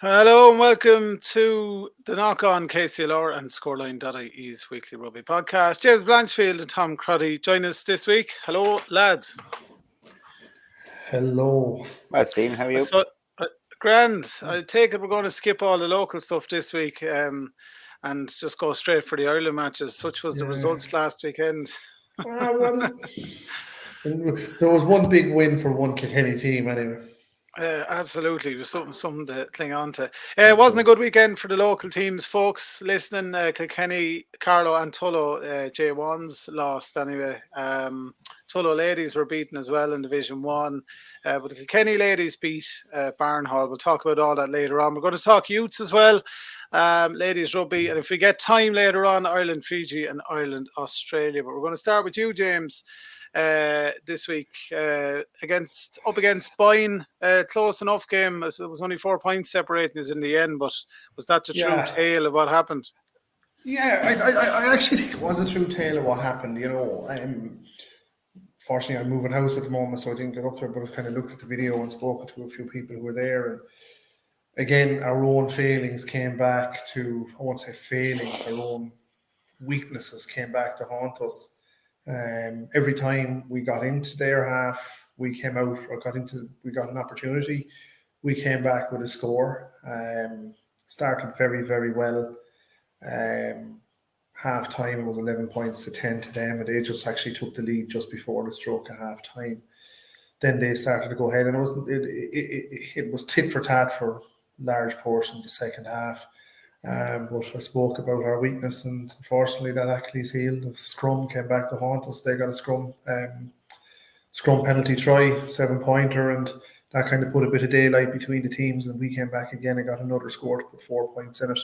Hello and welcome to the Knock On KCLR and Scoreline.ie's weekly rugby podcast. James Blanchfield and Tom Crotty join us this week. Hello, lads. Hello. Well, Stephen, how are you? Grand. I take it we're going to skip all the local stuff this week and just go straight for the Ireland matches. Such was the results last weekend. Well, there was one big win for one Kilkenny team anyway. Absolutely, there's something to cling on to. It wasn't a good weekend for the local teams, folks. Listening, Kilkenny, Carlow, and Tullow J1s lost anyway. Tullow ladies were beaten as well in Division 1, but the Kilkenny ladies beat Byrne. We'll talk about all that later on. We're going to talk youths as well, ladies rugby, and if we get time later on, Ireland, Fiji, and Ireland, Australia. But we're going to start with you, James. This week against Boyne, close enough game. It was only 4 points separating us in the end, but was that the true tale of what happened? Yeah, I actually think it was a true tale of what happened. You know, fortunately I'm moving house at the moment, so I didn't get up there, but I've kind of looked at the video and spoken to a few people who were there, and again our own failings came back to, I won't say failings, our own weaknesses came back to haunt us. Every time we got into their half, we came out or we got an opportunity. We came back with a score. Started very, very well. Half time it was 11 points to 10 to them, and they just actually took the lead just before the stroke at half time. Then they started to go ahead, and it was tit for tat for large portion of the second half. But I spoke about our weakness, and unfortunately that Achilles heel of scrum came back to haunt us. They got a scrum penalty try, 7-pointer, and that kind of put a bit of daylight between the teams, and we came back again and got another score to put 4 points in it.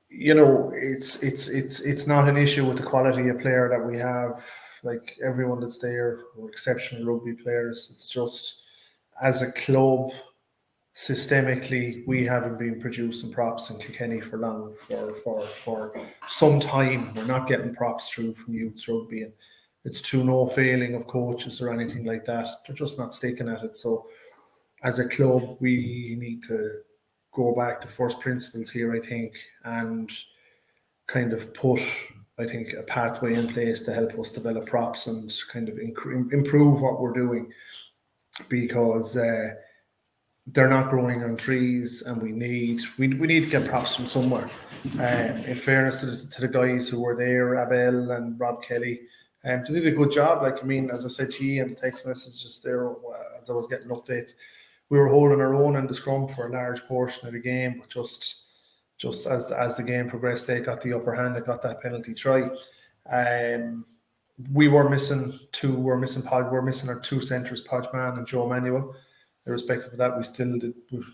You know, it's not an issue with the quality of player that we have. Like everyone that's there, we're exceptional rugby players. It's just as a club, systemically, we haven't been producing props in Kilkenny for long, for some time. We're not getting props through from youths rugby, and it's through no failing of coaches or anything like that. They're just not sticking at it. So as a club, we need to go back to first principles here, I think, and kind of put, I think, a pathway in place to help us develop props and kind of improve what we're doing, because they're not growing on trees, and we need to get props from somewhere. In fairness to the guys who were there, Abel and Rob Kelly, they did a good job. Like, I mean, as I said to you in the text messages there, as I was getting updates, we were holding our own in the scrum for a large portion of the game, but just as the game progressed, they got the upper hand and got that penalty try. We were missing two. We're missing our two centres, Podman and Joe Manuel. Irrespective of that,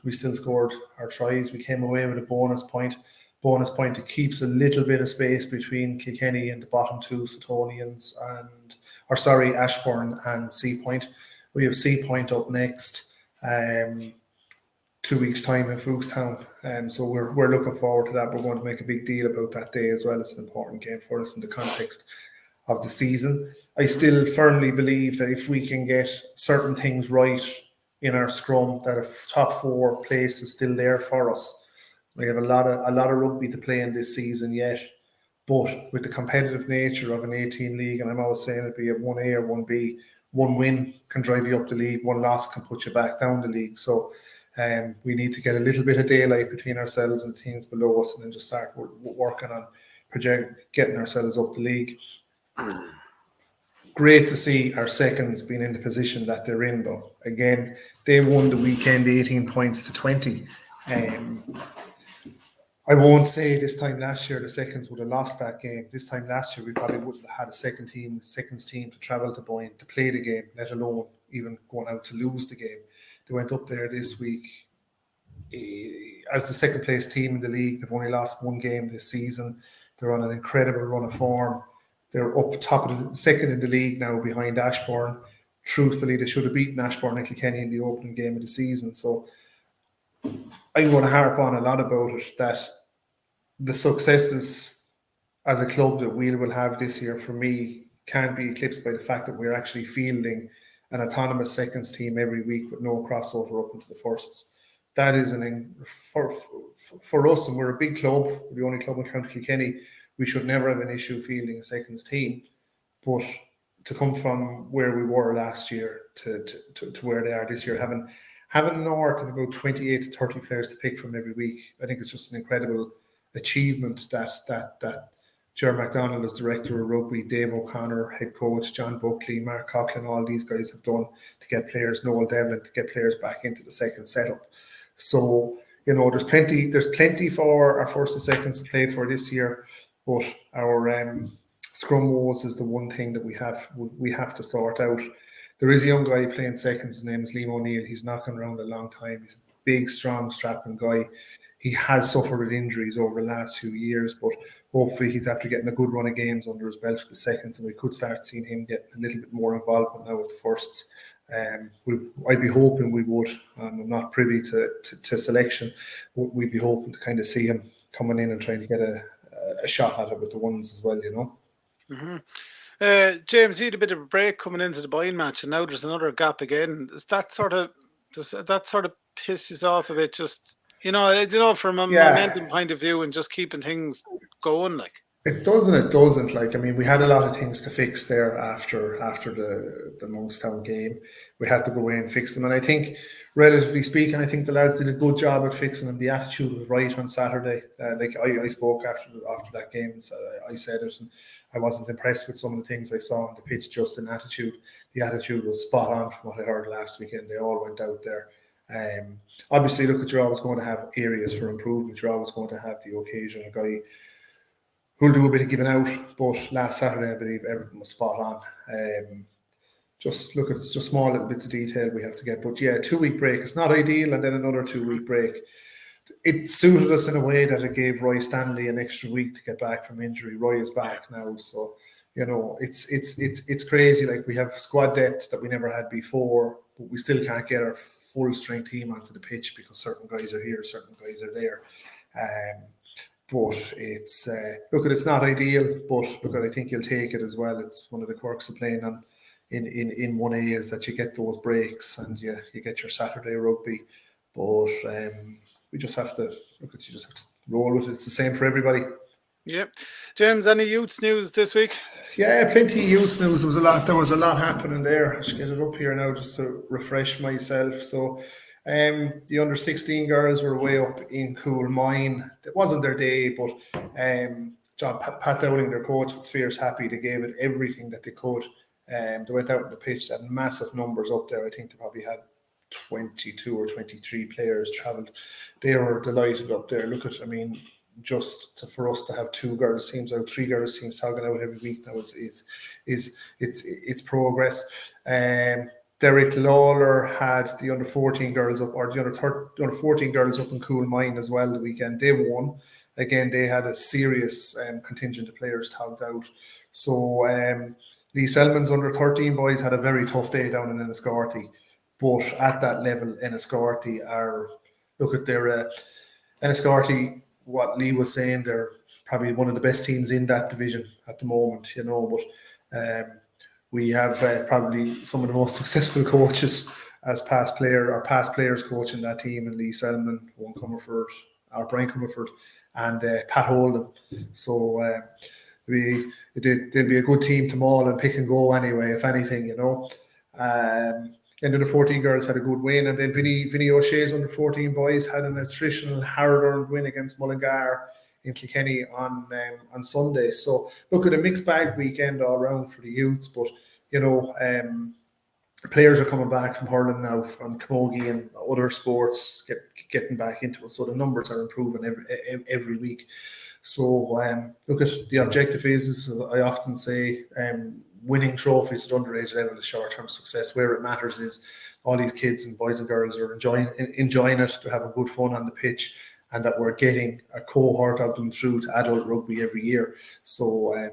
we still scored our tries. We came away with a bonus point. It keeps a little bit of space between Kilkenny and the bottom two, Suttonians Ashbourne and Sea Point. We have Sea Point up next. 2 weeks' time in Fookstown, so we're looking forward to that. We're going to make a big deal about that day as well. It's an important game for us in the context of the season. I still firmly believe that if we can get certain things right in our scrum, that a top 4 place is still there for us. We have a lot of rugby to play in this season yet, but with the competitive nature of an 18 league, and I'm always saying it, be it 1A or 1B, one win can drive you up the league, one loss can put you back down the league. So we need to get a little bit of daylight between ourselves and the teams below us, and then just start working on getting ourselves up the league. Great to see our seconds being in the position that they're in, though. Again, they won the weekend 18 points to 20. I won't say this time last year the seconds would have lost that game. This time last year we probably wouldn't have had a seconds team to travel to Boyne to play the game, let alone even going out to lose the game. They went up there this week as the second place team in the league. They've only lost one game this season. They're on an incredible run of form. They're up top of the second in the league now behind Ashbourne. Truthfully, they should have beaten Ashbourne and Kilkenny in the opening game of the season. So I'm going to harp on a lot about it, that the successes as a club that we will have this year, for me, can't be eclipsed by the fact that we're actually fielding an autonomous seconds team every week with no crossover up into the firsts. that is for us, and we're a big club, we're the only club in County Kilkenny. We should never have an issue fielding a seconds team, but to come from where we were last year to where they are this year, having north of about 28 to 30 players to pick from every week, I think it's just an incredible achievement that Ger MacDonald as director of rugby, Dave O'Connor, head coach, John Buckley, Mark Coughlin, all these guys have done to get players, Noel Devlin, to get players back into the second setup. So, there's plenty for our first and seconds to play for this year, but our scrum woes is the one thing that we have to sort out. There is a young guy playing seconds. His name is Liam O'Neill. He's not been around a long time. He's a big, strong, strapping guy. He has suffered with injuries over the last few years, but hopefully he's after getting a good run of games under his belt with the seconds, and we could start seeing him get a little bit more involvement now with the firsts. I'd be hoping we would. I'm not privy to selection. We'd be hoping to kind of see him coming in and trying to get a shot at it with the ones as well, Mm-hmm. James, you had a bit of a break coming into the Boyne match, and now there's another gap again. Does that sort of piss you off a bit? Just from a momentum point of view, and just keeping things going, like. It does and it doesn't. We had a lot of things to fix there after the Monkstown game. We had to go away and fix them. And I think, relatively speaking, I think the lads did a good job at fixing them. The attitude was right on Saturday. I spoke after that game, and so I said it, and I wasn't impressed with some of the things I saw on the pitch, just in attitude. The attitude was spot on from what I heard last weekend. They all went out there. Obviously, you're always going to have areas for improvement. You're always going to have the occasional guy who'll do a bit of giving out, but last Saturday, I believe everything was spot on. It's just small little bits of detail we have to get. But yeah, 2-week break. It's not ideal, and then another 2-week break. It suited us in a way that it gave Roy Stanley an extra week to get back from injury. Roy is back now, so it's crazy. Like, we have squad depth that we never had before, but we still can't get our full strength team onto the pitch because certain guys are here, certain guys are there. But it's it's not ideal, but I think you'll take it as well. It's one of the quirks of playing on in 1A is that you get those breaks and you get your Saturday rugby. But we just have to roll with it. It's the same for everybody. Yeah. James, any youths news this week? Yeah, plenty of youths news. There was a lot happening there. I should get it up here now just to refresh myself. So the under 16 girls were way up in Coolmine. It wasn't their day, but Pat Dowling, their coach, was fierce happy. They gave it everything that they could. They went out on the pitch, had massive numbers up there. I think they probably had 22 or 23 players travelled. They were delighted up there. For us to have 2 girls teams out, 3 girls teams talking out every week now it's progress. Derek Lawler had the under 14 girls up, or the under 14 girls up in Coolmine as well the weekend. They won. Again, they had a serious contingent of players tagged out. So Lee Selman's under 13 boys had a very tough day down in Enniscorthy. But at that level, Enniscorthy Enniscorthy, what Lee was saying, they're probably one of the best teams in that division at the moment, but we have probably some of the most successful coaches as past players coaching that team, and Lee Selman, Brian Comerford, and Pat Holden. So they'll be a good team to maul and pick and go anyway, if anything, And then the 14 girls had a good win, and then Vinny O'Shea's under 14 boys had an attritional hard-earned win against Mullingar in Kilkenny on Sunday. So look at a mixed bag weekend all around for the youths, but players are coming back from hurling now, from camogie and other sports, getting back into it. So the numbers are improving every week. So the objective is, as I often say, winning trophies at underage level is short-term success. Where it matters is all these kids and boys and girls are enjoying it, they're having good fun on the pitch, and that we're getting a cohort of them through to adult rugby every year. So I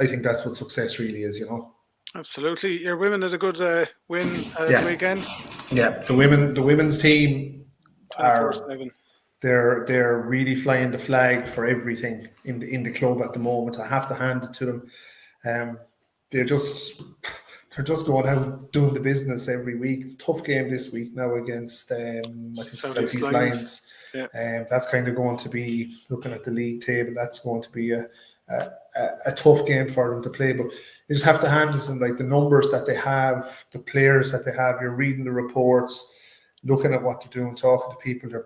think that's what success really is, Absolutely. Your women had a good win the weekend. Yeah, the women's team are 24/7. They're really flying the flag for everything in the club at the moment. I have to hand it to them. They're just they're just going out doing the business every week. Tough game this week now against I think Southeast Lions. Yeah. That's kind of going to be, looking at the league table, that's going to be a tough game for them to play. But you just have to hand it to them, like the numbers that they have, the players that they have. You're reading the reports, looking at what they're doing, talking to people. They're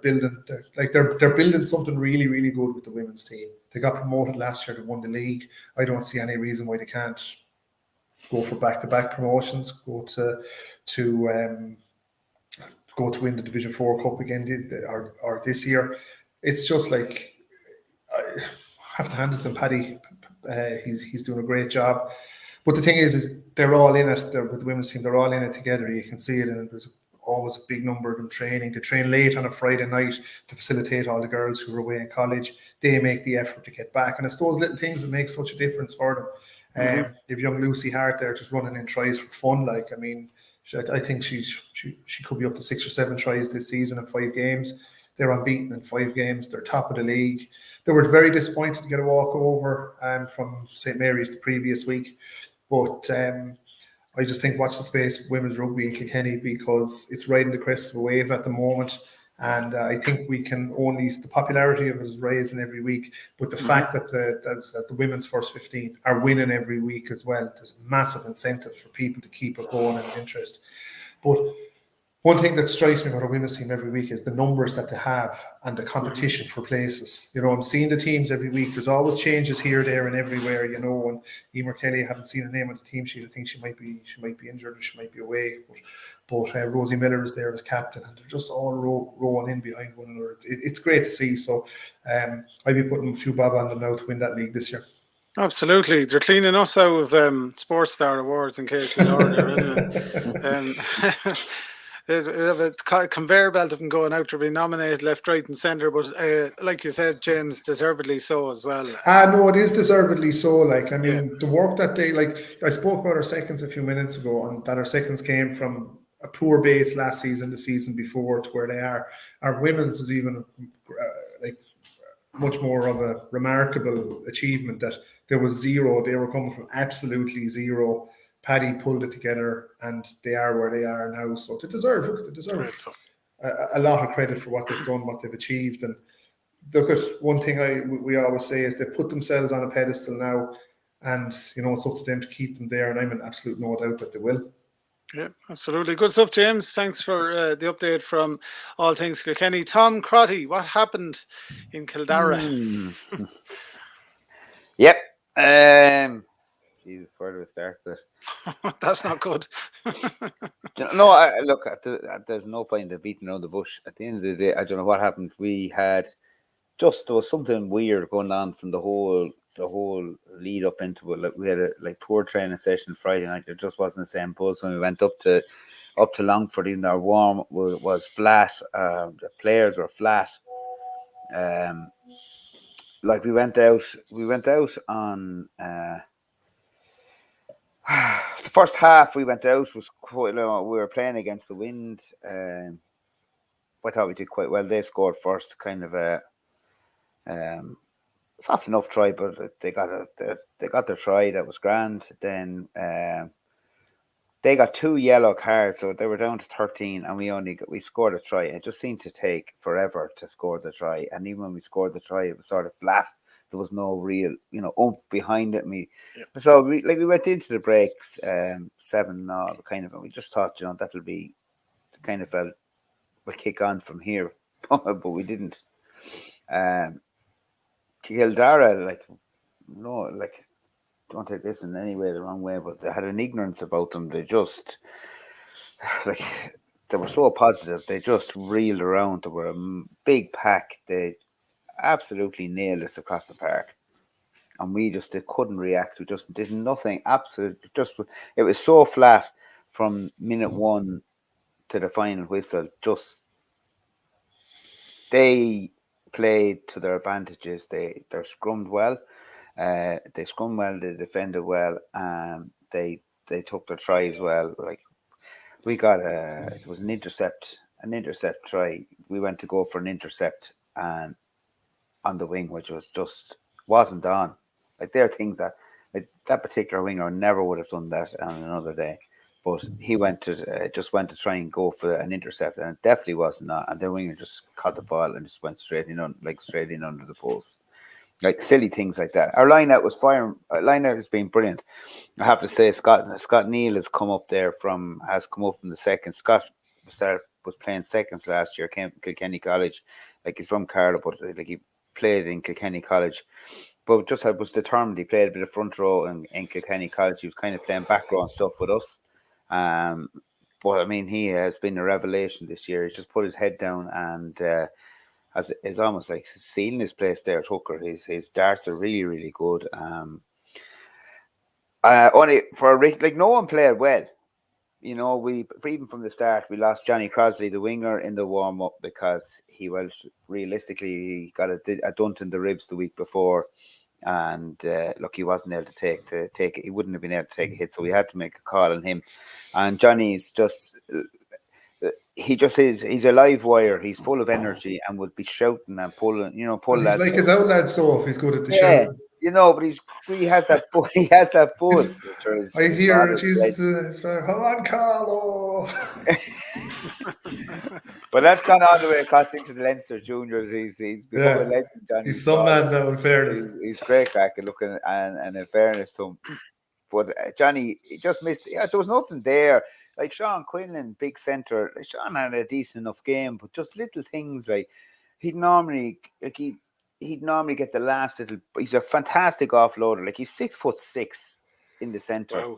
building something really, really good with the women's team. They got promoted last year. They won the league. I don't see any reason why they can't go for back-to-back promotions. Go to win the Division 4 Cup again, or this year. It's just like, I have to hand it to him, Paddy. He's doing a great job. But the thing is they're all in it. With the women's team, they're all in it together. You can see it, and there's always a big number of them training. They train late on a Friday night to facilitate all the girls who are away in college. They make the effort to get back, and it's those little things that make such a difference for them. If young Lucy Hart there just running in tries for fun, like, I mean, I think she could be up to 6 or 7 tries this season in 5 games. They're unbeaten in 5 games. They're top of the league. They were very disappointed to get a walkover from St. Mary's the previous week. But I just think watch the space women's rugby in Kilkenny, because it's riding the crest of a wave at the moment. And I think we can only, the popularity of it is rising every week. But the fact that the women's first 15 are winning every week as well, there's a massive incentive for people to keep it going and interest. But one thing that strikes me about our women's team every week is the numbers that they have and the competition for places. You know, I'm seeing the teams every week. There's always changes here, there, and everywhere. You know, and Emer Kelly, I haven't seen her name on the team sheet. I think she might be injured, or she might be away. But Rosie Miller is there as captain, and they're just all rowing in behind one another. It's great to see. So I'd be putting a few bob on them now to win that league this year. Absolutely. They're cleaning us out of Sports Star Awards in KCLR there, isn't it? We have a conveyor belt of them going out to be nominated left, right and centre, but like you said, James, deservedly so as well. No, it is deservedly so. Like, I mean, the work that they, like, I spoke about our seconds a few minutes ago, and that our seconds came from a poor base last season, the season before, to where they are. Our women's is even like much more of a remarkable achievement, that there was zero. They were coming from absolutely zero. Paddy pulled it together, and they are where they are now. So they deserve a lot of credit for what they've done, what they've achieved. And look at one thing we always say is they've put themselves on a pedestal now, and you know, it's up to them to keep them there. And I'm in absolute no doubt that they will. Yeah, absolutely. Good stuff, James. Thanks for the update from All Things Kilkenny. Tom Crotty, what happened in Kildare? Yep. Jesus, where do we start this? That's not good. No, look, there's no point in beating around the bush. At the end of the day, I don't know what happened. There was something weird going on from the whole lead up into it. Like, we had a poor training session Friday night. There just wasn't the same buzz when we went up to Longford. Even our warm was flat. The players were flat. Like, we went out on the first half. We went out was quite, we were playing against the wind. I thought we did quite well. They scored first, kind of a soft enough try, but they got their try. That was grand. Then they got 2 yellow cards, so they were down to 13, and we scored a try. It just seemed to take forever to score the try, and even when we scored the try, it was sort of flat. There was no real, oomph behind it. So we went into the breaks 7-0 kind of, and we just thought, that'll be kind of we'll kick on from here, but we didn't. Kildare, don't take this in any way the wrong way, but they had an ignorance about them. They just, they were so positive. They just reeled around. They were a big pack. They absolutely nailed us across the park, and they couldn't react. We just did nothing. Absolutely, it was so flat from minute 1 to the final whistle. Just they played to their advantages. They scrummed well. They scrummed well. They defended well. They took their tries well. Like, we got it was an intercept try. We went to go for an intercept, and on the wing, which was just wasn't on. Like, there are things that that particular winger never would have done that on another day. but he went to try and go for an intercept, and it definitely wasn't that. And the winger just caught the ball and just went straight in under the post. Like silly things like that. Our line out was firing. Our line out has been brilliant. I have to say, Scott Neal has come up from the second. Scott was playing seconds last year. Came from Kilkenny College, like he's from Carlow, but like he played in Kilkenny College. But just was determined. He played a bit of front row in Kilkenny College. He was kind of playing back row and stuff with us. But I mean, he has been a revelation this year. He's just put his head down and. Is almost like sealing his place there at hooker. His darts are really, really good. Only for like no one played well. You know, even from the start, we lost Johnny Crosley, the winger, in the warm up because he realistically got a dunt in the ribs the week before, and look, he wasn't able to take it. He wouldn't have been able to take a hit, so we had to make a call on him. And Johnny's just. He's a live wire. He's full of energy and would be shouting and pulling. He's like his outlad stuff. He's good at the shouting. But he has that buzz. I hear Jesus, come on, Carlow. But that's gone all the way across into the Leinster juniors. He's become a legend. Johnny. He's some man now. In fairness, he's great crack and looking, and in fairness to him. But Johnny, he just missed. Yeah, there was nothing there. Like Sean Quinlan, big centre. Sean had a decent enough game, but just little things like he'd normally get the last little. He's a fantastic offloader. Like he's 6'6" in the centre,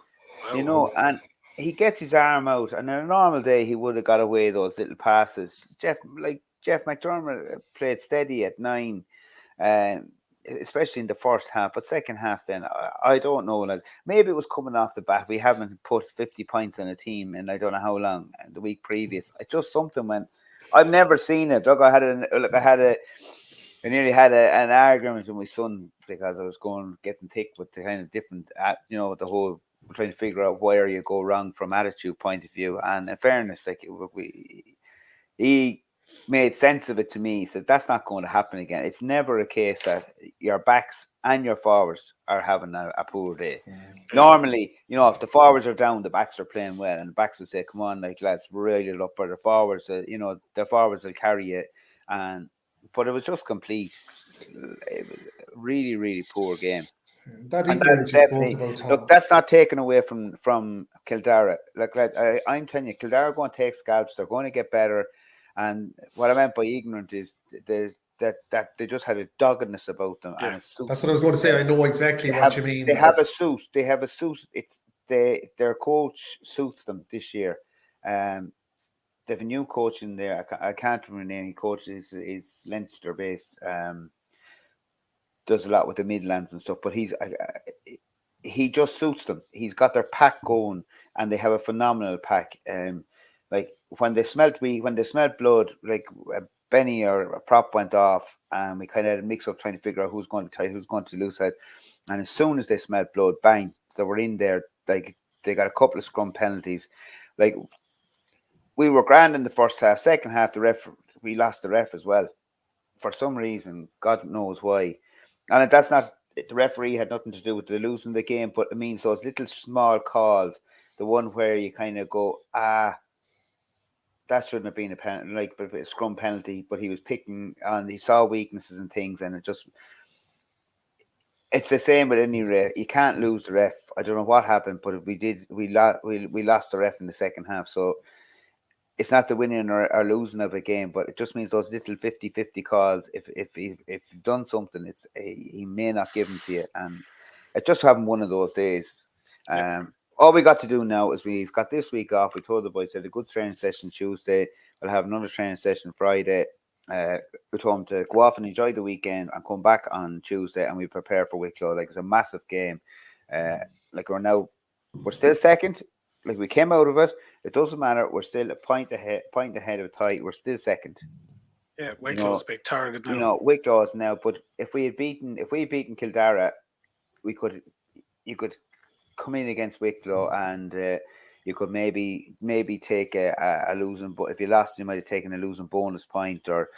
wow. And he gets his arm out. And on a normal day, he would have got away those little passes. Jeff McDermott played steady at 9. Especially in the first half, but second half then I don't know. Maybe it was coming off the bat. We haven't put 50 points on a team in I don't know how long. The week previous, it just something when I've never seen it. Look, I nearly had an argument with my son because I was getting thick with the kind of different, the whole trying to figure out where you go wrong from attitude point of view. And in fairness, like he made sense of it to me. So that's not going to happen again. It's never a case that your backs and your forwards are having a poor day. Normally, if the forwards are down, the backs are playing well, and the backs will say, "Come on, like lads, really it up." Or the forwards, the forwards will carry it. But it was just complete. It was a really, really poor game. That ignorance you spoke about, Tom. Look, that's not taken away from Kildare. Like I'm telling you, Kildare are going to take scalps. They're going to get better. And what I meant by ignorant is that they just had a doggedness about them. Yeah. And that's what I was going to say. I know exactly what you mean. They have a suit. They have a suit. Their coach suits them this year. They have a new coach in there. I can't remember the name. Coach is Leinster based. Does a lot with the Midlands and stuff. But he just suits them. He's got their pack going, and they have a phenomenal pack. Like when they smelt blood, like Benny or a prop went off, and we kind of had a mix up trying to figure out who's going to be tight, who's going to loose side. And as soon as they smelt blood, bang! So we're in there. Like they got a couple of scrum penalties. Like we were grand in the first half. Second half, we lost the ref as well for some reason. God knows why. And that's not the referee had nothing to do with the losing the game, but it means those little small calls, the one where you kind of go, that shouldn't have been a penalty, like a scrum penalty, but he was picking on, he saw weaknesses and things, and it's the same with any ref. You can't lose the ref. I don't know what happened, but we lost the ref in the second half. So it's not the winning or losing of a game, but it just means those little 50-50 calls. If you've done something, he may not give them to you, and it just having one of those days. All we got to do now is we've got this week off. We told the boys we had a good training session Tuesday. We'll have another training session Friday. We told them to go off and enjoy the weekend and come back on Tuesday, and we prepare for Wicklow. Like it's a massive game. Like we're still second. Like we came out of it. It doesn't matter. We're still a point ahead of tie. We're still second. Yeah, Wicklow's a big target now. Wicklow is now. But if we had beaten Kildare, you could come in against Wicklow and you could maybe take a losing, but if you lost, you might have taken a losing bonus point or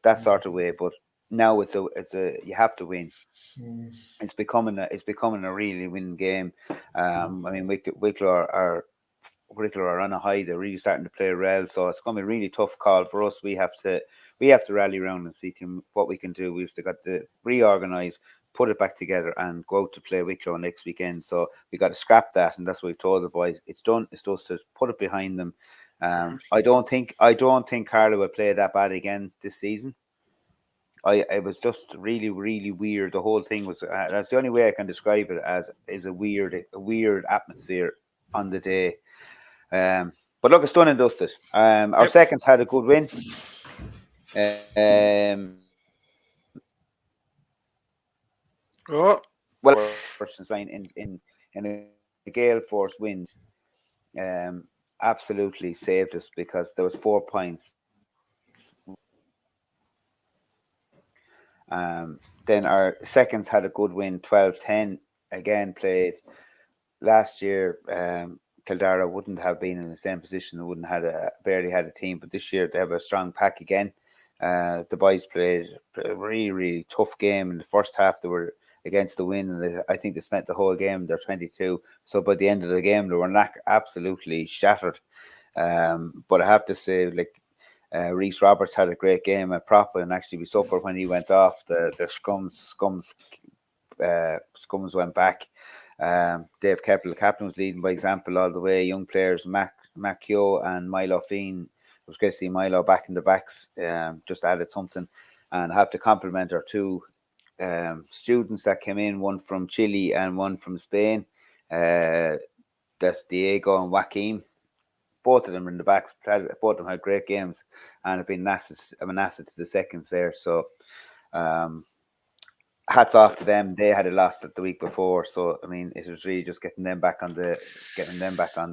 that sort of way. But now it's a you have to win. It's becoming a really winning game. I mean, Wicklow are Wicklow are on a high. They're really starting to play well, so it's going to be a really tough call for us. We have to rally around and see what we can do. We've got to reorganise, put it back together, and go out to play Wicklow next weekend. So we got to scrap that, and that's what we've told the boys. It's done. It's just to put it behind them. I don't think Carlow will play that bad again this season. It was just really, really weird. The whole thing was. That's the only way I can describe it as is a weird atmosphere on the day. But look, it's done and dusted. Our seconds had a good win. Well, in a gale force wind, absolutely saved us because there was 4 points. Then our seconds had a good win, 12-10. Again, played last year. Kildare wouldn't have been in the same position. They wouldn't barely had a team, but this year they have a strong pack again. The boys played a really, really tough game in the first half. They were against the win, and I think they spent the whole game. They're 22, so by the end of the game, they were absolutely shattered. But I have to say, Reese Roberts had a great game at prop, and actually we suffered when he went off. The scums went back. Dave Keppel, the captain, was leading by example all the way. Young players, Mac Keogh and Milo Feen. It was great to see Milo back in the backs. Just added something, and I have to compliment our 2 students that came in, one from Chile and one from Spain. That's Diego and Joaquim. Both of them are in the backs. Both of them had great games and have been an asset to the seconds there. So hats off to them. They had a loss the week before, so I mean it was really just getting them back on the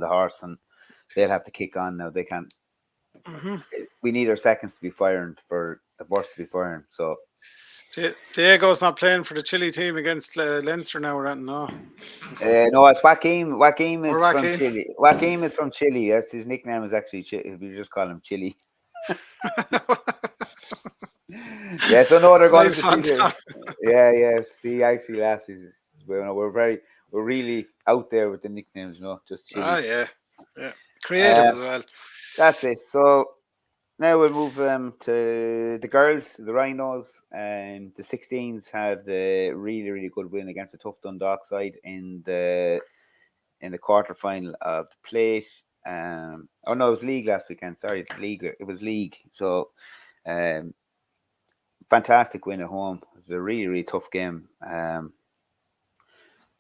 horse, and they'll have to kick on now. They can't. We need our seconds to be firing for the worst to be firing. So Diego's not playing for the Chile team against Leinster now, or anything, no. No, it's Joaquim. Joaquim is from Chile. Joaquim is from Chile. That's his nickname. Is actually we just call him Chile. Yeah, so no, they're going to see. Yeah. See, actually, laughs. We're really out there with the nicknames, just Chile. Yeah. Creative as well. That's it. So now we'll move to the girls, the Rhinos. The 16s had a really, really good win against a tough Dundalk side in the quarter final of the plate. It was league last weekend. Sorry, league. It was league. So, fantastic win at home. It was a really, really tough game.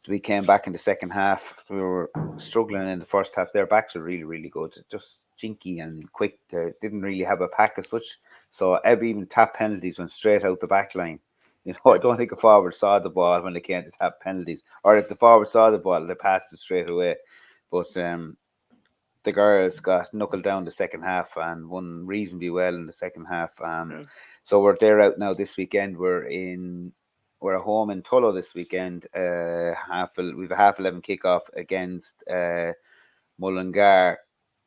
We came back in the second half. We were struggling in the first half. Their backs were really, really good. Just jinky and quick. They didn't really have a pack as such. So even tap penalties went straight out the back line. I don't think a forward saw the ball when they came to tap penalties. Or if the forward saw the ball, they passed it straight away. But the girls got knuckled down the second half and won reasonably well in the second half. So they're out now this weekend. We're at home in Tullow this weekend. We've a 11:30 kickoff against Mullingar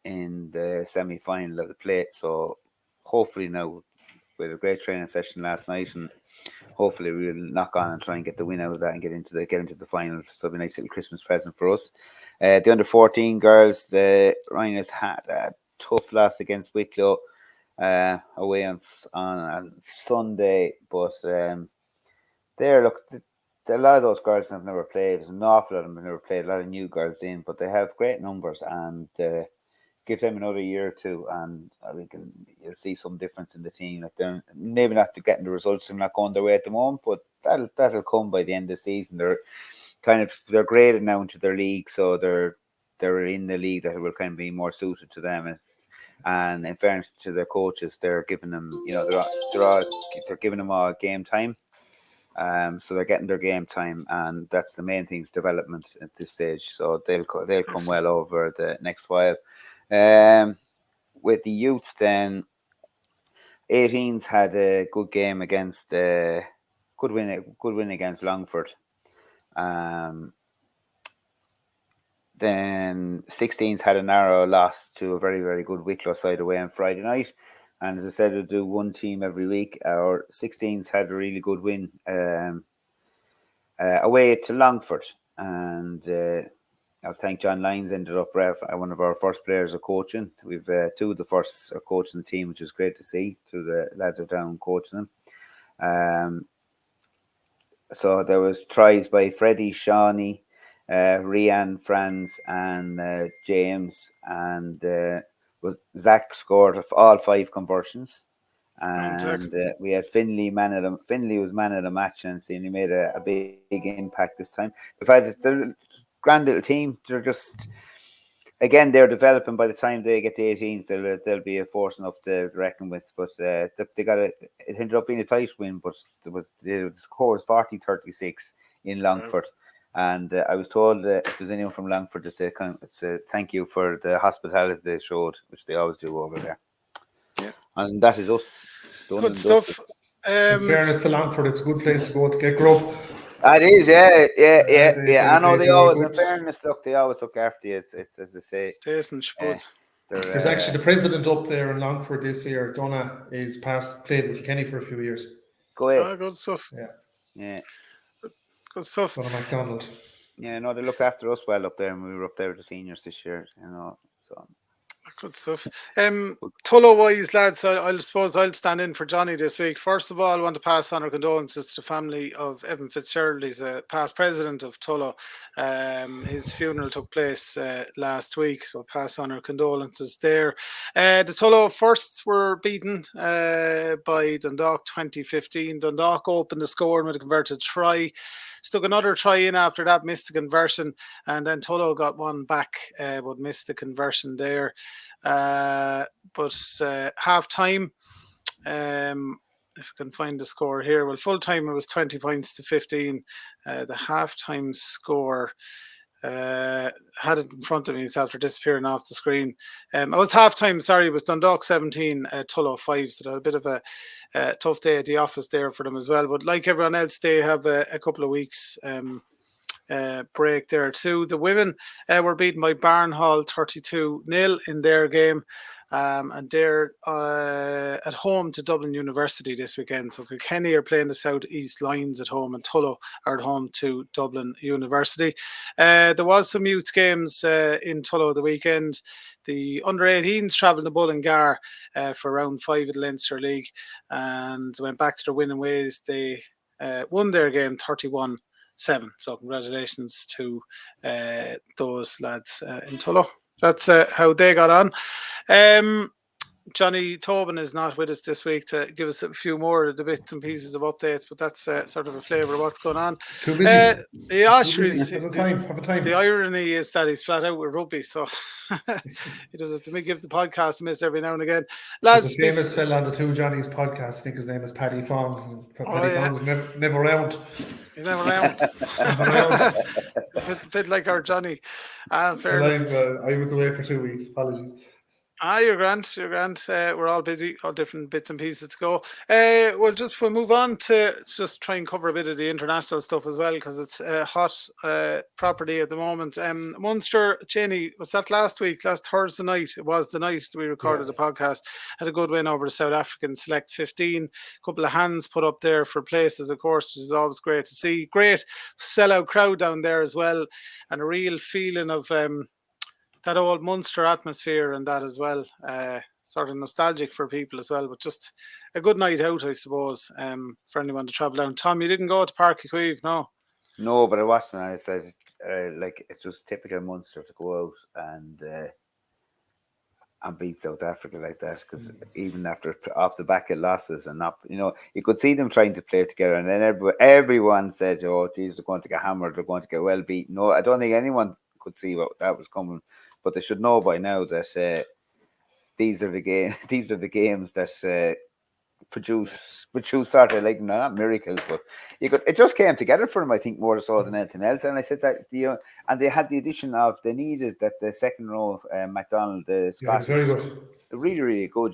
in the semi-final of the plate. So hopefully now we had a great training session last night, and hopefully we'll knock on and try and get the win out of that and get into the final. So it'll be a nice little Christmas present for us. The under-14 girls, the Rhinos had a tough loss against Wicklow away on Sunday, but a lot of those girls have never played. There's an awful lot of them have never played. A lot of new girls in, but they have great numbers, and give them another year or two, and you'll see some difference in the team. They're maybe not getting the results; they're not going their way at the moment, but that'll come by the end of the season. They're graded now into their league, so they're in the league that will kind of be more suited to them. And in fairness to their coaches, they're giving them, they're giving them all game time. So they're getting their game time, and that's the main thing, is development at this stage. So they'll come well over the next while. With the youths, then 18s had a good game against good win against Longford. Then 16s had a narrow loss to a very, very good Wicklow side away on Friday night. And as I said, we'll do one team every week. Our 16s had a really good win away to Longford. And I thank John Lyons ended up one of our first players of coaching. We've 2 of the first coaching the team, which was great to see. 2 of the lads are down coaching them. So there was tries by Freddie, Shawnee, Rian, Franz, and James, and Zach scored all 5 conversions. And we had Finley Finley was man of the match, and he made a big impact this time. We've had the grand little team. They're just, again, they're developing. By the time they get to 18s, they'll be a force enough to reckon with. But they got it ended up being a tight win, but the score was 40-36 in Longford. And I was told that if there's anyone from Longford to say thank you for the hospitality they showed, which they always do over there. Yeah. And that is us. Good stuff. In fairness to Longford, it's a good place to go to get grub. It is, yeah. I know they always, in good. fairness, they always look after you. It's as I say. There's actually the president up there in Longford this year, Donna, is played with Kenny for a few years. Go ahead. Good stuff. Yeah. Good stuff. Donna MacDonald. Yeah, no, they look after us well up there, and we were up there with the seniors this year, so. Good stuff. Tullow wise, lads, I suppose I'll stand in for Johnny this week. First of all, I want to pass on our condolences to the family of Evan Fitzgerald. He's a past president of Tullow. His funeral took place last week, so pass on our condolences there. The Tullow firsts were beaten by Dundalk 2015. Dundalk opened the score with a converted try. Stuck another try in after that, missed the conversion, and then Tullow got one back, but missed the conversion there. But half time, if I can find the score here, well, full time it was 20 points to 15. The half time score, had it in front of me, it's after disappearing off the screen. It was half time, sorry, it was Dundalk 17, Tullow 5, so they had a bit of a tough day at the office there for them as well. But like everyone else, they have a couple of weeks break there too. The women were beaten by Byrne 32-0 in their game. And they're at home to Dublin University this weekend. So Kilkenny are playing the South East Lions at home, and Tullow are at home to Dublin University. There was some youth games in Tullow the weekend. The under-18s travelled to Mullingar for round 5 of the Leinster League and went back to their winning ways. They won their game 31-7. So congratulations to those lads in Tullow. That's how they got on. Johnny Tobin is not with us this week to give us a few more of the bits and pieces of updates, but that's sort of a flavour of what's going on. It's too busy. Have a time. The irony is that he's flat out with rugby, so he does have to give the podcast a miss every now and again. Lads, there's a famous fella on the Two Johnnies podcast. I think his name is Paddy Fong. Paddy Fong was never around. He's never around. A bit like our Johnny. I was away for 2 weeks. Apologies. You're grand. We're all busy, all different bits and pieces to go. We'll move on to just try and cover a bit of the international stuff as well, because it's a hot property at the moment. Munster, Cheney, was that last Thursday night? It was the night we recorded the podcast. Had a good win over the South African Select 15. A couple of hands put up there for places, of course, which is always great to see. Great sellout crowd down there as well, and a real feeling of that old Munster atmosphere and that as well, sort of nostalgic for people as well, but just a good night out, I suppose, for anyone to travel down. Tom, you didn't go to Páirc Uí Chaoimh, no? No, but I watched and I said, it's just typical Munster to go out and beat South Africa like that, because even after off the back of losses and not, you could see them trying to play together, and then everyone said, "Oh, geez, they're going to get hammered, they're going to get well beaten." No, I don't think anyone could see what that was coming. But they should know by now that these are the games that produce sort of like, not miracles, but it just came together for them, I think, more so than anything else. And I said that and they had the addition of, they needed that the second row, MacDonald, the Scottish, very good, really, really good.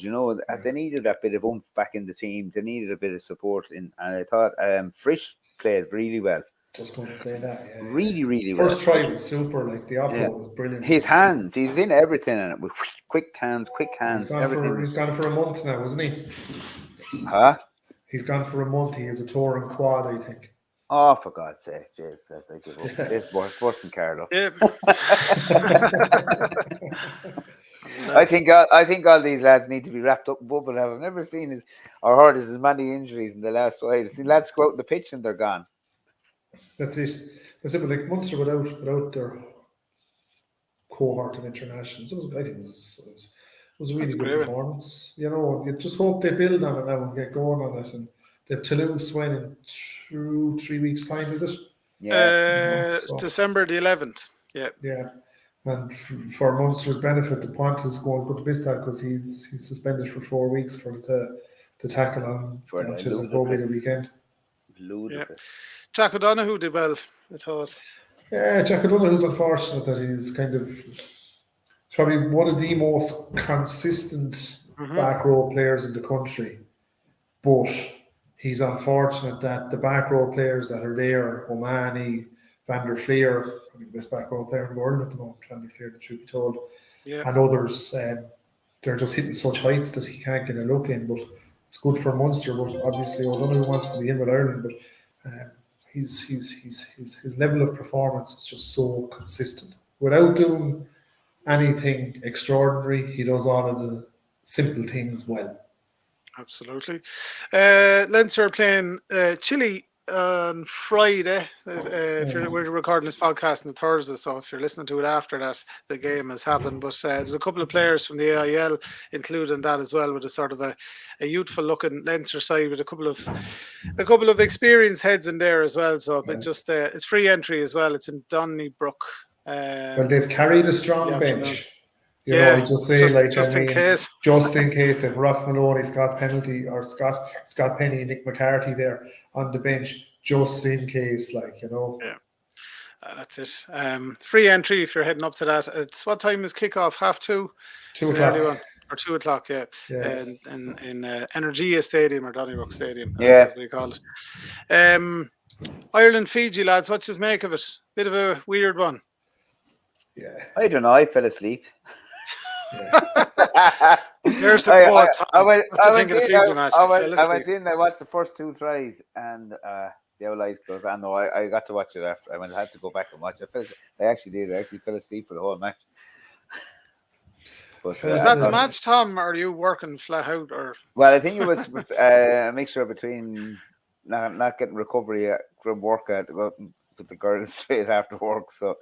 They needed that bit of oomph back in the team. They needed a bit of support and I thought Frisch played really well. Just going to say that, yeah. Really, really well. First try was super, like the offload was brilliant. His hands, he's in everything in it with quick hands. He's gone for a month now, isn't he? Huh? He's gone for a month. He has a tour in quad, I think. Oh, for God's sake, jeez, that's I give up. This is worse than Carlow. Yeah. I think all these lads need to be wrapped up in bubble. I've never seen or heard as many injuries in the last while. I've seen lads go out on the pitch and they're gone. That's it. But like Munster without their cohort of internationals, I think it was a really good performance. You know, you just hope they build on it now and get going on it. And they've Toulouse when in 3 weeks' time, is it? Yeah. December the 11th. Yeah. Yeah. And for Munster's benefit, the point is going to Bistad because he's suspended for 4 weeks for the tackle on Chisholm Colby the weekend. Ludicrous. Jack O'Donoghue did well, I thought. Yeah, Jack O'Donoghue's unfortunate that he's kind of probably one of the most consistent back row players in the country. But he's unfortunate that the back row players that are there, O'Mahony, Van der Fleer, probably the best back row player in the world at the moment, Van der Fleer, the truth be told, and others, they're just hitting such heights that he can't get a look in. But it's good for Munster. But obviously, O'Donoghue wants to be in with Ireland. But his level of performance is just so consistent. Without doing anything extraordinary, he does all of the simple things well. Absolutely. Leinster are playing Chile on Friday. We're recording this podcast on the Thursday, so if you're listening to it after that, the game has happened. But there's a couple of players from the AIL including that as well, with a sort of a youthful looking Leinster side with a couple of experienced heads in there as well. So but just it's free entry as well. It's in Donnybrook. Well, they've carried a strong bench. You know, I just say just in case they've Rox Maloney, Scott Penny, Nick McCarthy there on the bench, just in case, Yeah, that's it. Free entry if you're heading up to that. It's what time is kickoff? 2:30? 2 o'clock. Or 2 o'clock, yeah. In Energia Stadium or Donnybrook Stadium, as we call it. Ireland, Fiji, lads, what do you make of it? Bit of a weird one. Yeah, I don't know. I fell asleep. There's the quote. I went in. I watched the first 2 tries and the old eyes closed. I know I got to watch it after. I had to go back and watch it. I actually did. I actually fell asleep for the whole match. But, was that the match, Tom, or are you working flat out? Or well, I think it was a mixture between not getting recovery from work with the girls straight after work, so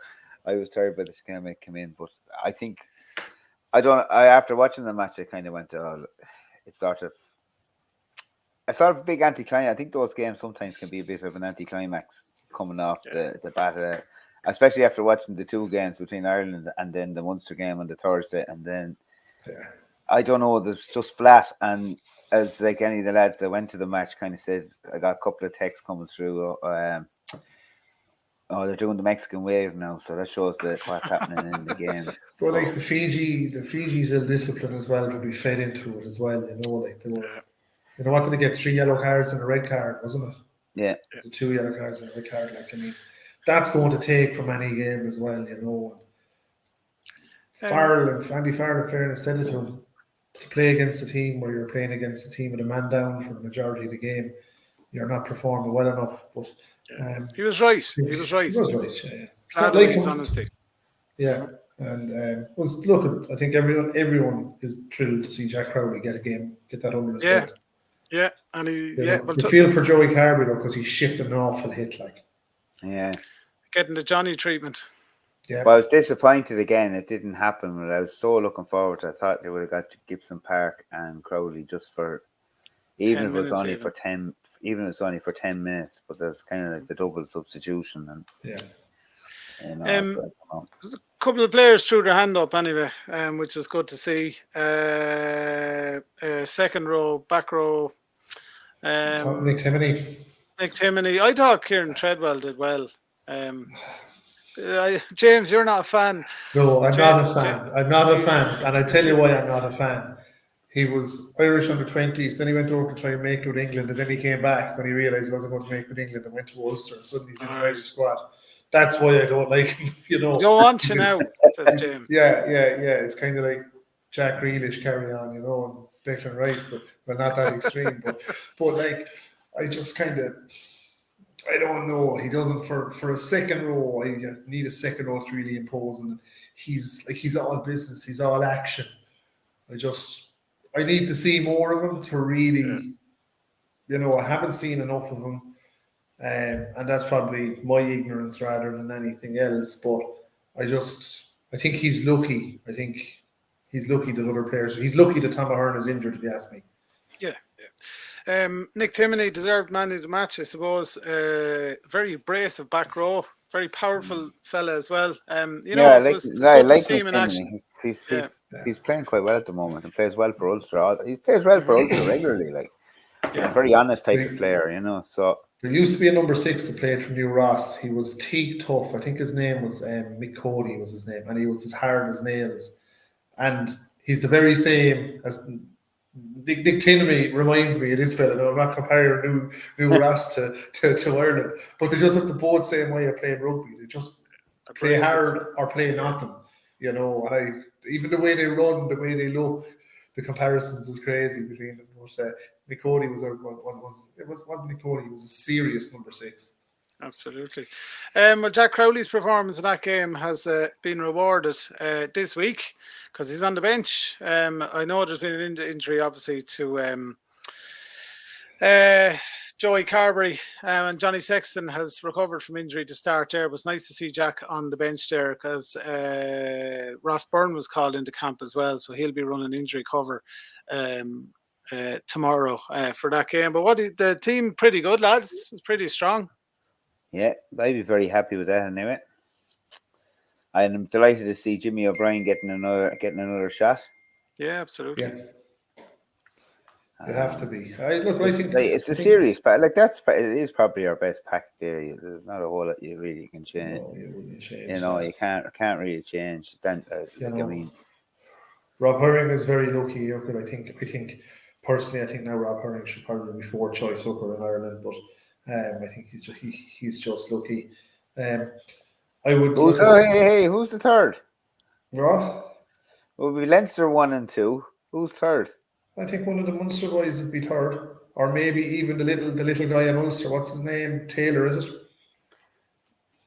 I was tired by the time I came in. But I think after watching the match, I kind of went, it's sort of a big anticlimax. I think those games sometimes can be a bit of an anticlimax coming off the bat, especially after watching the 2 games between Ireland and then the Munster game on the Thursday, and then I don't know, there's just flat. And as like any of the lads that went to the match kind of said, I got a couple of texts coming through. They're doing the Mexican wave now, so that shows what's happening in the game. So like the Fiji's ill discipline as well to be fed into it as well. You know, like they were, you know, what did they get? 3 yellow cards and a red card, wasn't it? Yeah. The 2 yellow cards and a red card. Like, I mean, that's going to take from any game as well. You know, Andy Farrell, in fairness, said it to him, to play against a team where you're playing against a team with a man down for the majority of the game, you're not performing well enough. But he was right. He was right. Yeah. It's not like his honesty. Yeah, and look, I think everyone is thrilled to see Jack Crowley get that under his belt. Yeah, and you feel for Joey Carby though, because he shipped an awful hit, getting the Johnny treatment. Yeah. Well, I was disappointed again. It didn't happen, but I was so looking forward to it. I thought they would have got to Gibson Park and Crowley just for even if it was only for 10 minutes, but there's kind of like the double substitution and there's a couple of players threw their hand up anyway, which is good to see. Second row, back row. Nick Timoney. I thought Kieran Treadwell did well. James, you're not a fan. No, I'm not a fan. I'm not a fan, and I tell you why I'm not a fan. He was Irish under 20s, then he went over to try and make it with England, and then he came back when he realised he wasn't going to make it with England and went to Ulster, and suddenly he's in the Irish squad. That's why I don't like him, you know. We don't want you now, says James. Yeah. It's kind of like Jack Grealish carry on, you know, and Declan Rice, but not that extreme. but like, I just kind of, I don't know. He doesn't for a second row. You need a second row to really impose, and he's all business. He's all action. I need to see more of him to really, I haven't seen enough of him, and that's probably my ignorance rather than anything else. But I think he's lucky. I think he's lucky that other players. He's lucky that Tom Ahern is injured, if you ask me. Yeah. Nick Timoney deserved man of the match, I suppose. Very abrasive back row, very powerful fella as well. It was good to see him in action. He's playing quite well at the moment and plays well for Ulster. He plays well for Ulster regularly, a very honest type of player, So there used to be a number 6 that played for New Ross. He was teak tough. I think his name was Mick Cody was his name, and he was as hard as nails. And he's the very same as Nick Timoney reminds me of this fella. No, I'm not comparing New Ross to Ireland, but they just have the both same way of playing rugby. They just play hard or play nothing, And even the way they run, the way they look, the comparisons is crazy between them. But Mick Cody wasn't Mick Cody. He was a serious number 6. Absolutely. Well, Jack Crowley's performance in that game has been rewarded this week because he's on the bench. I know there's been an injury, obviously, to Joey Carberry, and Johnny Sexton has recovered from injury to start there. It was nice to see Jack on the bench there because Ross Byrne was called into camp as well, so he'll be running injury cover tomorrow for that game. But the team pretty good, lads. It's pretty strong. Yeah, I'd be very happy with that anyway. I'm delighted to see Jimmy O'Brien getting another shot. Yeah, absolutely. Yeah. They have to be. I think it's a serious pack. It is probably our best pack there. There's not a whole lot you really can change. No, you wouldn't change. You can't really change. Rob Herring is very lucky. I think personally, I think now Rob Herring should probably be 4th choice hooker in Ireland, but I think he's just lucky. I would. Who's the third? What? Will be Leinster 1 and 2. Who's third? I think one of the Munster boys would be third, or maybe even the little guy in Ulster. What's his name? Taylor, is it?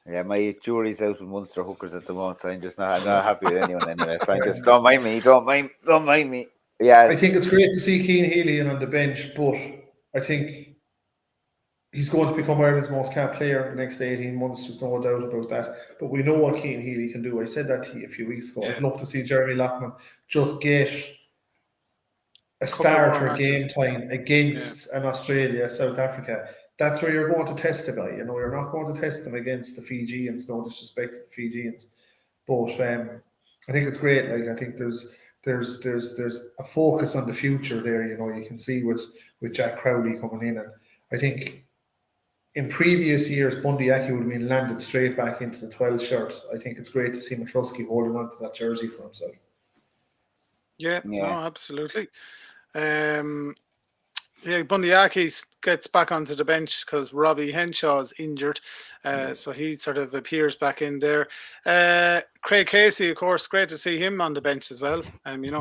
Yeah, my jury's out with Munster hookers at the moment, so I'm not happy with anyone anyway. So just don't mind me. Yeah, I think it's great to see Cian Healy in on the bench, but I think he's going to become Ireland's most capped player in the next 18 months. There's no doubt about that. But we know what Cian Healy can do. I said that to you a few weeks ago. I'd love to see Jeremy Loughman just get a starter game time against an Australia, South Africa. That's where you're going to test the guy. You're not going to test him against the Fijians. No disrespect to the Fijians, but I think it's great. I think there's a focus on the future there. You can see with Jack Crowley coming in, and I think in previous years Bundy Aki would have been landed straight back into the 12 shirt. I think it's great to see McCluskey holding on to that jersey for himself. Yeah. No, absolutely. Bundy Aki gets back onto the bench because Robbie Henshaw's injured, so he sort of appears back in there. Craig Casey, of course, great to see him on the bench as well.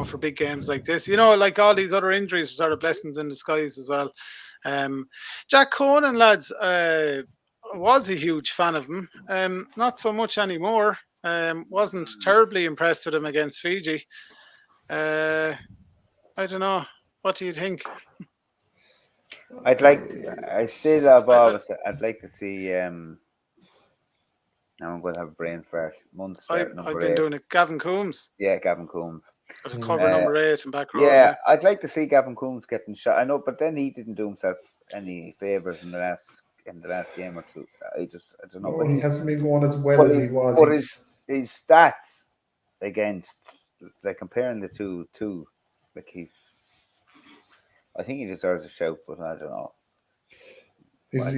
For big games like this, like all these other injuries are sort of blessings in disguise as well. Jack Conan, lads, was a huge fan of him. Not so much anymore. Wasn't terribly impressed with him against Fiji. I don't know. What do you think? I'd like to see. Now I'm going to have a brain fart. I've been doing it. Gavin Coombs. Yeah, Gavin Coombs. Cover number 8 and back row. Yeah, I'd like to see Gavin Coombs getting shot. I know, but then he didn't do himself any favours in the last game or two. I don't know. He hasn't been going as well as he was. But his stats against, comparing the two, I think he deserves a shout, but I don't know. I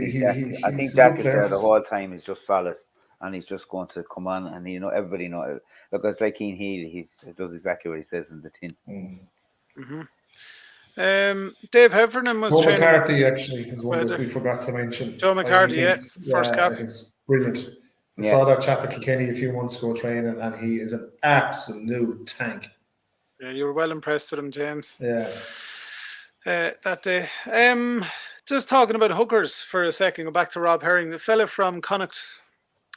think Jack is there the whole time. He's just solid, and he's just going to come on. And everybody knows. Look, it's like Cian Healy. He does exactly what he says in the tin. Dave Heffernan was Joe McCarthy actually is one that we forgot to mention. Joe McCarthy, first cap. He's brilliant. I saw that chap at Kilkenny a few months ago training, and he is an absolute tank. Yeah, you were well impressed with him, James. Yeah. That day. Just talking about hookers for a second, go back to Rob Herring, the fella from Connacht,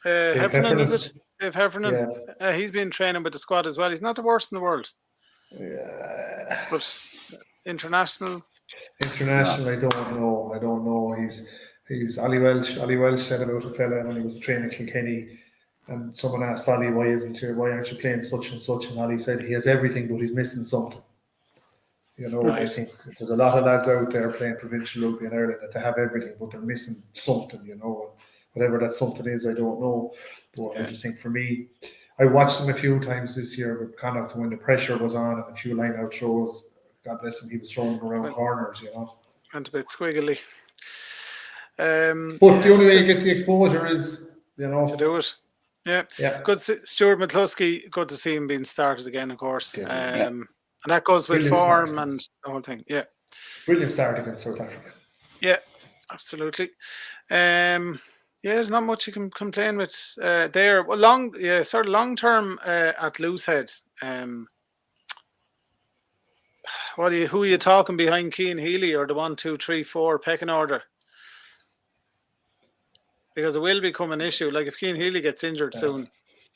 Heffernan, is it? Dave Heffernan. Yeah. He's been training with the squad as well. He's not the worst in the world. Yeah. But international, I don't know. He's Ali Welsh said about a fella when he was training Kilkenny, and someone asked Ali, why aren't you playing such and such? And Ali said he has everything, but he's missing something. I think there's a lot of lads out there playing provincial rugby in Ireland that they have everything, but they're missing something. Whatever that something is, I don't know. But I just think for me, I watched them a few times this year with Connacht when the pressure was on and a few line-out throws. God bless him, he was throwing them around corners, And a bit squiggly. But the only way you get the exposure is, to do it. Yeah. Good. Stuart McCluskey, good to see him being started again, of course. And that goes with form and the whole thing. Yeah. Brilliant start against South Africa. Yeah, absolutely. There's not much you can complain with there. Well, long term at Loosehead. Who are you talking behind Cian Healy or the 1, 2, 3, 4 pecking order? Because it will become an issue. Like if Cian Healy gets injured soon,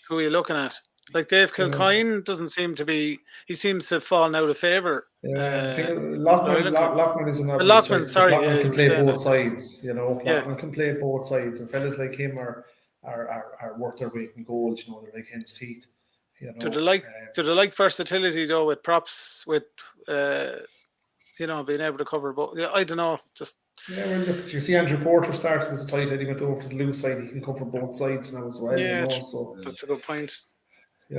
who are you looking at? Like Dave Kilcoyne doesn't seem to be. He seems to have fallen out of favour. Yeah, I think Lockman is another. Lockman, sorry, Lockman can play both sides. Lockman can play both sides, and fellas like him are worth their weight in gold. They're like hen's teeth. Do they like versatility though with props with being able to cover both? I don't know. Look, you see Andrew Porter started as a tight head. He went over to the loose side. He can cover both sides now as well. Yeah, so that's a good point. I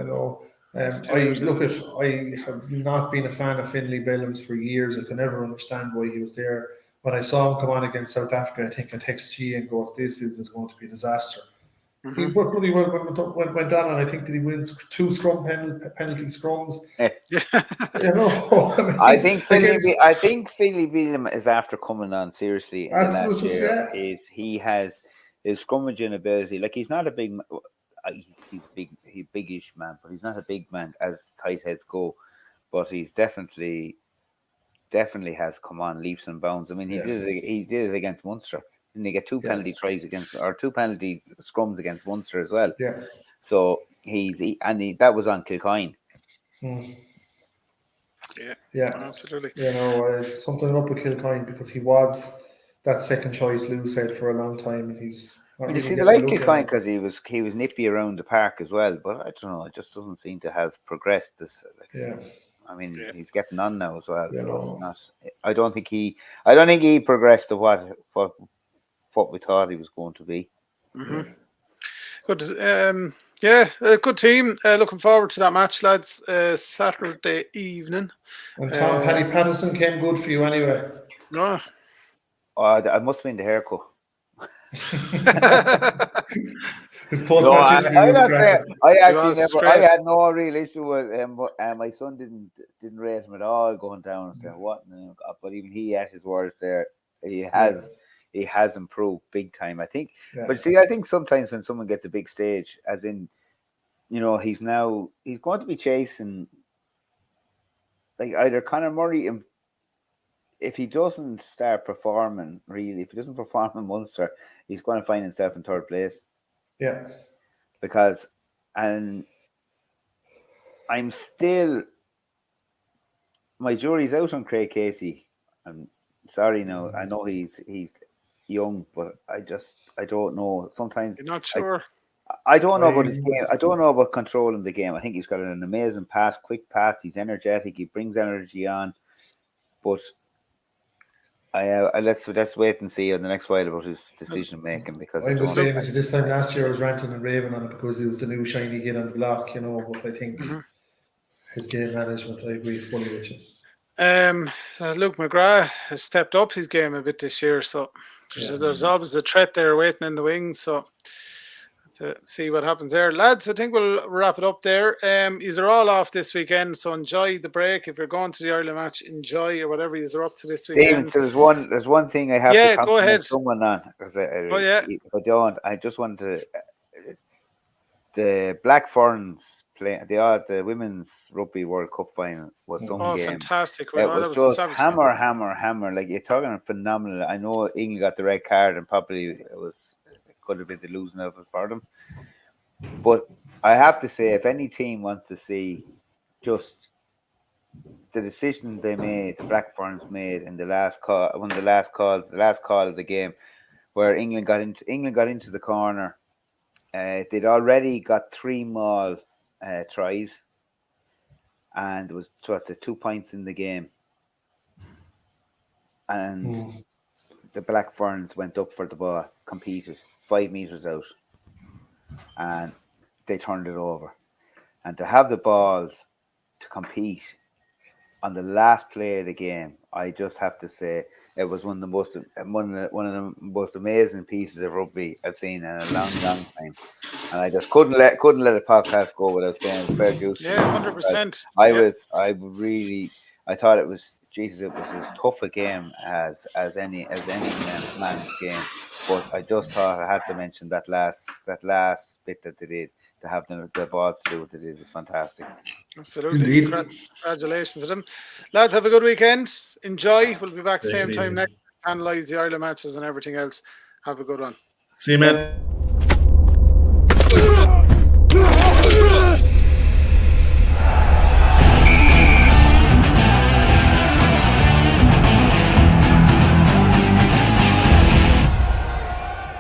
have not been a fan of Finlay Bellams for years. I could never understand why he was there. When I saw him come on against South Africa, I think I text G and goes, "This is going to be a disaster." Mm-hmm. He worked really well went on, and I think that he wins 2 penalty scrums. I think Finlay Bellams is after coming on seriously. Is he has his scrummaging ability. Like he's not a big. He's biggish man, but he's not a big man as tight heads go. But he's definitely has come on leaps and bounds. I mean, he did it against Munster. Didn't he get 2 penalty tries or 2 penalty scrums against Munster as well? Yeah. So that was on Kilcoyne. Yeah, absolutely. Something up with Kilcoyne because he was that second choice Loosehead for a long time, and he's. You see, they like Kilcoyne because he was nippy around the park as well, but I don't know, it just doesn't seem to have progressed. I mean, he's getting on now as well, so it's not. I don't think he progressed to what we thought he was going to be. Mm-hmm. Good. A good team. Looking forward to that match, lads. Saturday evening. And Tom Paddy Patterson came good for you anyway. No. I must have been the haircut. His post-match interview was great. I had no real issue with him, but my son didn't rate him at all going down and saying what. But even he had his words there. He has improved big time, I think. Yeah. But see, I think sometimes when someone gets a big stage, as in, he's going to be chasing like either Conor Murray. If he doesn't start performing, if he doesn't perform in Munster, he's going to find himself in 3rd place. Yeah. Because, and I'm still, my jury's out on Craig Casey. I'm sorry now. I know he's young, but I don't know. Sometimes you're not sure. I don't know about his game. I don't know about controlling the game. I think he's got an amazing pass, quick pass. He's energetic. He brings energy on, but. Let's wait and see on the next while about his decision making because I'm the same as this time last year. I was ranting and raving on it because it was the new shiny kid on the block, But I think his game management, I agree fully with you. So Luke McGrath has stepped up his game a bit this year, so there's always a threat there waiting in the wings. So to see what happens there, lads. I think we'll wrap it up there. These are all off this weekend, so enjoy the break. If you're going to the Ireland match, enjoy or whatever you're up to this weekend. Steven, so there's one thing I have to compliment someone on because if I don't, I just want to the Black Ferns play the Women's Rugby World Cup final was some game. Fantastic! It was just hammer. Like, you're talking phenomenal. I know England got the red card, and probably it could have been the losing of it for them. But I have to say, if any team wants to see just the decision they made, the Black Ferns made in the last call, one of the last calls of the game, where England got into the corner. They'd already got 3 maul tries, and it was 2 points in the game. And the Black Ferns went up for the ball, competed 5 meters out, and they turned it over. And to have the balls to compete on the last play of the game, I just have to say it was one of the most amazing pieces of rugby I've seen in a long time. And I just couldn't let a podcast go without saying fair juice. Yeah, 100%. I thought it was as tough a game as any man's game. But I just thought I had to mention that last bit that they did, to have the balls to do what they did. Was fantastic. Absolutely. Indeed. Congratulations to them. Lads, have a good weekend. Enjoy. We'll be back same time next week. Analyse the Ireland matches and everything else. Have a good one. See you, man.